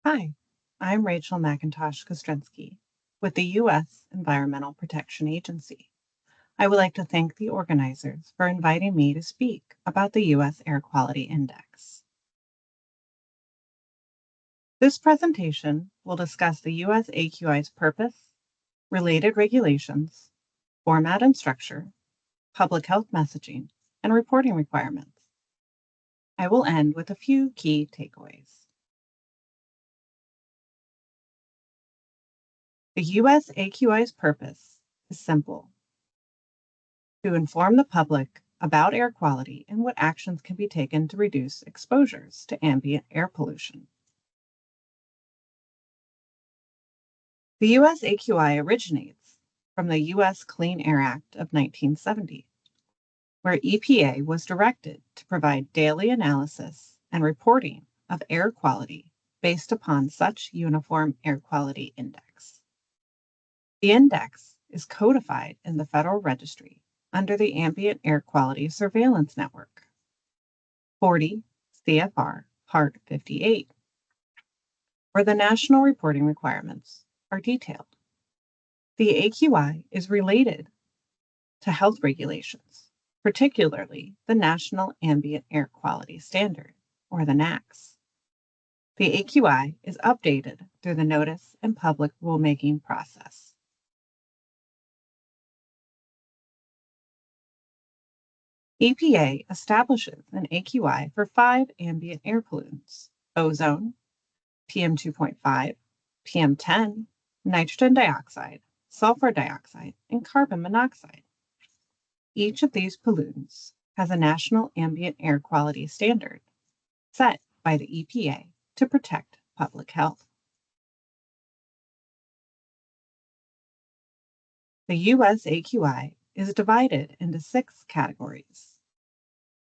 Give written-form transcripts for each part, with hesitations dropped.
Hi, I'm Rachel McIntosh-Kostrensky with the U.S. Environmental Protection Agency. I would like to thank the organizers for inviting me to speak about the U.S. Air Quality Index. This presentation will discuss the U.S. AQI's purpose, related regulations, format and structure, public health messaging, and reporting requirements. I will end with a few key takeaways. The U.S. AQI's purpose is simple: to inform the public about air quality and what actions can be taken to reduce exposures to ambient air pollution. The U.S. AQI originates from the U.S. Clean Air Act of 1970, where EPA was directed to provide daily analysis and reporting of air quality based upon such uniform air quality index. The index is codified in the Federal Registry under the Ambient Air Quality Surveillance Network, 40 CFR Part 58, where the national reporting requirements are detailed. The AQI is related to health regulations, particularly the National Ambient Air Quality Standard, or the NAAQS. The AQI is updated through the notice and public rulemaking process. EPA establishes an AQI for 5 ambient air pollutants: ozone, PM2.5, PM10, nitrogen dioxide, sulfur dioxide, and carbon monoxide. Each of these pollutants has a national ambient air quality standard set by the EPA to protect public health. The U.S. AQI is divided into 6 categories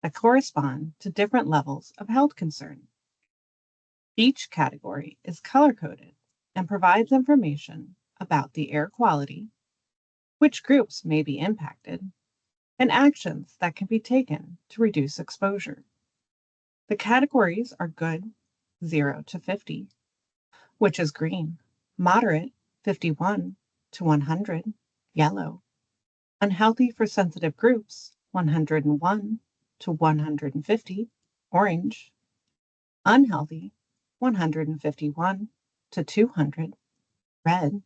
that correspond to different levels of health concern. Each category is color-coded and provides information about the air quality, which groups may be impacted, and actions that can be taken to reduce exposure. The categories are good, 0 to 50, which is green; moderate, 51 to 100, yellow; unhealthy for sensitive groups, 101 to 150, orange; unhealthy, 151 to 200, red;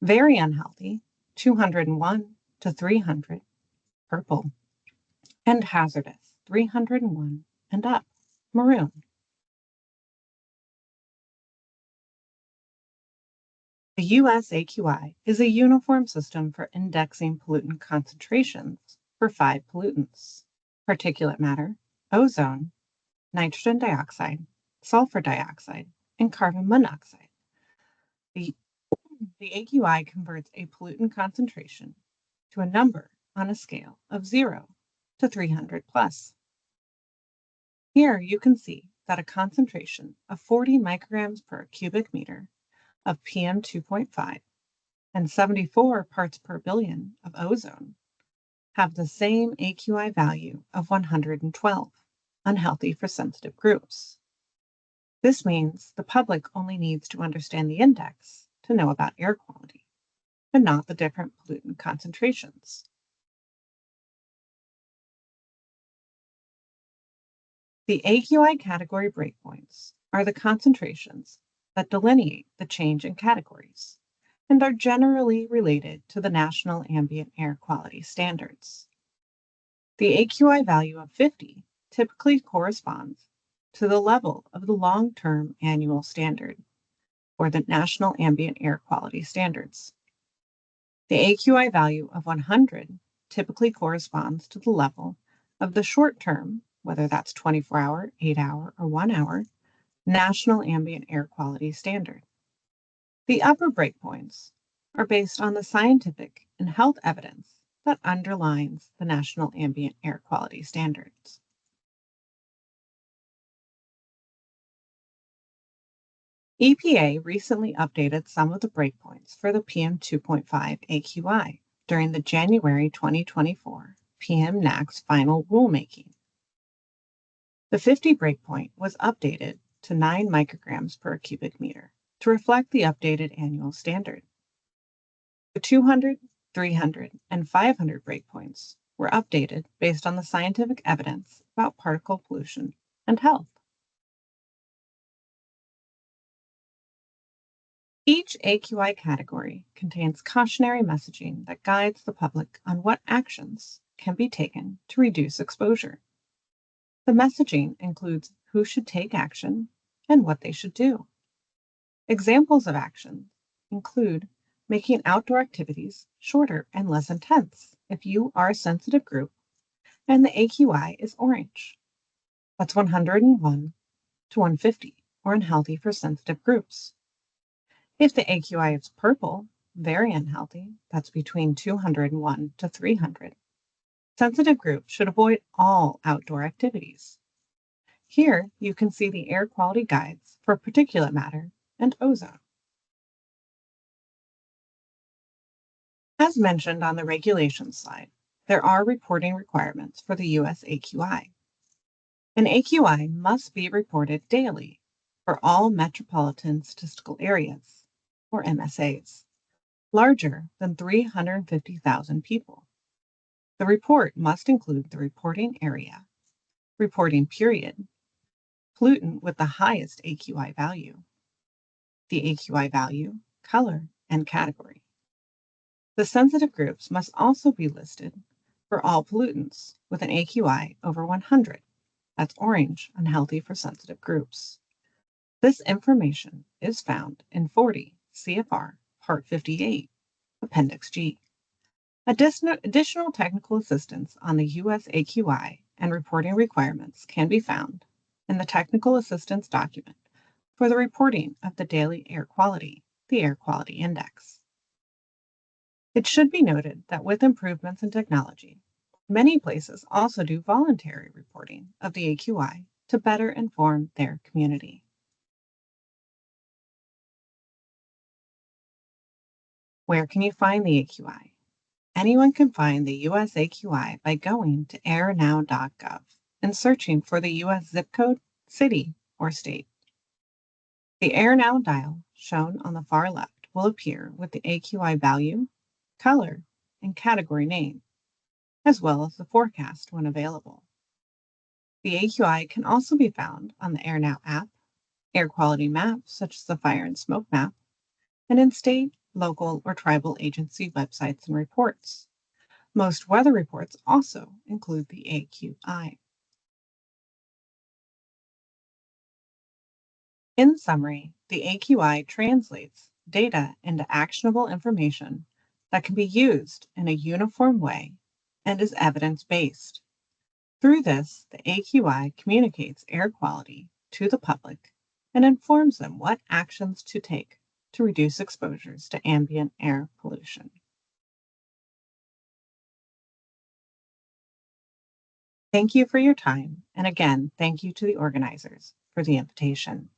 very unhealthy, 201 to 300, purple; and hazardous, 301 and up, maroon. The U.S. AQI is a uniform system for indexing pollutant concentrations for 5 pollutants: particulate matter, ozone, nitrogen dioxide, sulfur dioxide, and carbon monoxide. The AQI converts a pollutant concentration to a number on a scale of 0 to 300 plus. Here you can see that a concentration of 40 micrograms per cubic meter of PM2.5 and 74 parts per billion of ozone have the same AQI value of 112, unhealthy for sensitive groups. This means the public only needs to understand the index to know about air quality, but not the different pollutant concentrations. The AQI category breakpoints are the concentrations that delineate the change in categories and are generally related to the National Ambient Air Quality Standards. The AQI value of 50 typically corresponds to the level of the long-term annual standard, or the National Ambient Air Quality Standards. The AQI value of 100 typically corresponds to the level of the short-term, whether that's 24-hour, 8-hour, or 1-hour, National Ambient Air Quality Standard. The upper breakpoints are based on the scientific and health evidence that underlines the National Ambient Air Quality Standards. EPA recently updated some of the breakpoints for the PM2.5 AQI during the January 2024 PM NAAQS final rulemaking. The 50 breakpoint was updated to 9 micrograms per cubic meter to reflect the updated annual standard. The 200, 300, and 500 breakpoints were updated based on the scientific evidence about particle pollution and health. Each AQI category contains cautionary messaging that guides the public on what actions can be taken to reduce exposure. The messaging includes who should take action and what they should do. Examples of actions include making outdoor activities shorter and less intense if you are a sensitive group and the AQI is orange. That's 101 to 150, or unhealthy for sensitive groups. If the AQI is purple, very unhealthy, that's between 201 to 300. Sensitive groups should avoid all outdoor activities. Here you can see the air quality guides for particulate matter and ozone. As mentioned on the regulations slide, there are reporting requirements for the US AQI. An AQI must be reported daily for all metropolitan statistical areas, or MSAs, larger than 350,000 people. The report must include the reporting area, reporting period, pollutant with the highest AQI value, the AQI value, color, and category. The sensitive groups must also be listed for all pollutants with an AQI over 100. That's orange, unhealthy for sensitive groups. This information is found in 40 CFR Part 58, Appendix G. Additional technical assistance on the US AQI and reporting requirements can be found in the Technical Assistance document for the reporting of the daily air quality, the Air Quality Index. It should be noted that with improvements in technology, many places also do voluntary reporting of the AQI to better inform their community. Where can you find the AQI? Anyone can find the US AQI by going to airnow.gov and searching for the US zip code, city, or state. The AirNow dial shown on the far left will appear with the AQI value, color, and category name, as well as the forecast when available. The AQI can also be found on the AirNow app, air quality maps such as the fire and smoke map, and in state, local, or tribal agency websites and reports. Most weather reports also include the AQI. In summary, the AQI translates data into actionable information that can be used in a uniform way and is evidence-based. Through this, the AQI communicates air quality to the public and informs them what actions to take to reduce exposures to ambient air pollution. Thank you for your time, and again, thank you to the organizers for the invitation.